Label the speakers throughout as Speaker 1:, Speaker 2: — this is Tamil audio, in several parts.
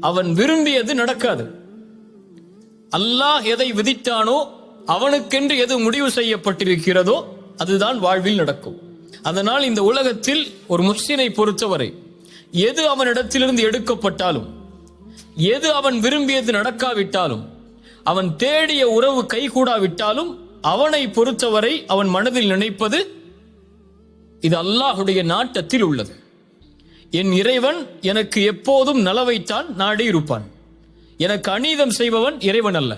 Speaker 1: அவன் விரும்பியது நடக்காது. அல்லாஹ் எதை விதித்தானோ, அவனுக்கென்று எது முடிவு செய்யப்பட்டிருக்கிறதோ அதுதான் வாழ்வில் நடக்கும். அதனால் இந்த உலகத்தில் ஒரு முஸ்லிமை பொறுத்தவரை எது அவனிடத்திலிருந்து எடுக்கப்பட்டாலும், எது அவன் விரும்பியது நடக்காவிட்டாலும், அவன் தேடிய உறவு கைகூடாவிட்டாலும், அவனை பொறுத்தவரை அவன் மனதில் நினைப்பது இது அல்லாஹுடைய நாட்டத்தில் உள்ளது. என் இறைவன் எனக்கு எப்போதும் நலவைத்தான் நாடி இருப்பான். எனக்கு அநீதம் செய்பவன் இறைவன் அல்ல,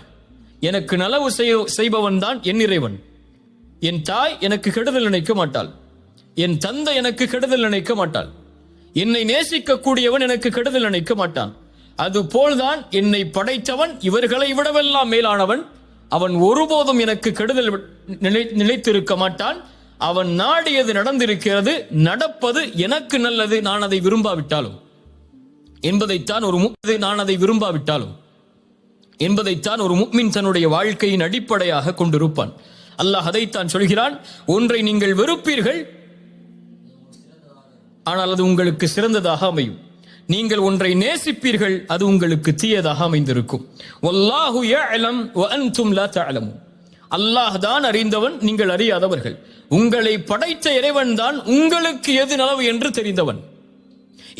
Speaker 1: எனக்கு நலவு செய்பவன் தான் என் இறைவன். என் தாய் எனக்கு கெடுதல் நினைக்க மாட்டாள், என் தந்தை எனக்கு கெடுதல் நினைக்க மாட்டாள், என்னை நேசிக்கக்கூடியவன் எனக்கு கெடுதல் நினைக்க மாட்டான். அதுபோல்தான் என்னை படைத்தவன் இவர்களை விடவெல்லாம் மேலானவன். அவன் ஒருபோதும் எனக்கு கெடுதல் நினைத்திருக்க மாட்டான். அவன் நாடியது நடந்திருக்கிறது, நடப்பது எனக்கு நல்லது, நான் அதை விரும்பாவிட்டாலும் என்பதைத்தான் ஒரு முஃமின் தன்னுடைய வாழ்க்கையின் அடிப்படையாக கொண்டிருப்பான். அல்லாஹ் அதைத்தான் சொல்கிறான், ஒன்றை நீங்கள் வெறுப்பீர்கள், ஆனால் அது உங்களுக்கு சிறந்ததாக அமையும். நீங்கள் ஒன்றை நேசிப்பீர்கள், அது உங்களுக்கு தீயதாக அமைந்திருக்கும். வல்லாஹு யஅலம் வ அன்தும் லா தஅலமூன். அல்லாஹ் தான் அறிந்தவன், நீங்கள் அறியாதவர்கள். உங்களை படைத்த இறைவன் தான் உங்களுக்கு எது நலவு என்று தெரிந்தவன்.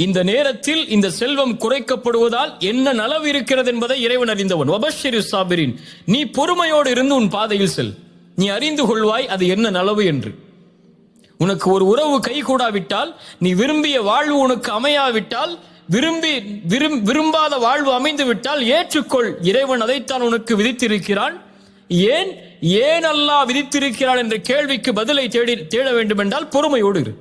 Speaker 1: இந்த நேரத்தில் இந்த செல்வம் குறைக்கப்படுவதால் என்ன நலவு இருக்கிறது என்பதை இறைவன் அறிந்தவன். வபஷ்ஷிரி ஸாபிரீன், நீ பொறுமையோடு இருந்து உன் பாதையில் செல், நீ அறிந்து கொள்வாய் அது என்ன நலவு என்று. உனக்கு ஒரு உறவு கைகூடாவிட்டால், நீ விரும்பிய வாழ்வு உனக்கு அமையாவிட்டால், விரும்பாத வாழ்வு அமைந்து விட்டால் ஏற்றுக்கொள், இறைவன் அதைத்தான் உனக்கு விதித்திருக்கிறான். ஏன் அல்லாஹ் விதித்திருக்கிறான் என்ற கேள்விக்கு பதிலை தேட வேண்டும் என்றால் பொறுமையோடு இரு.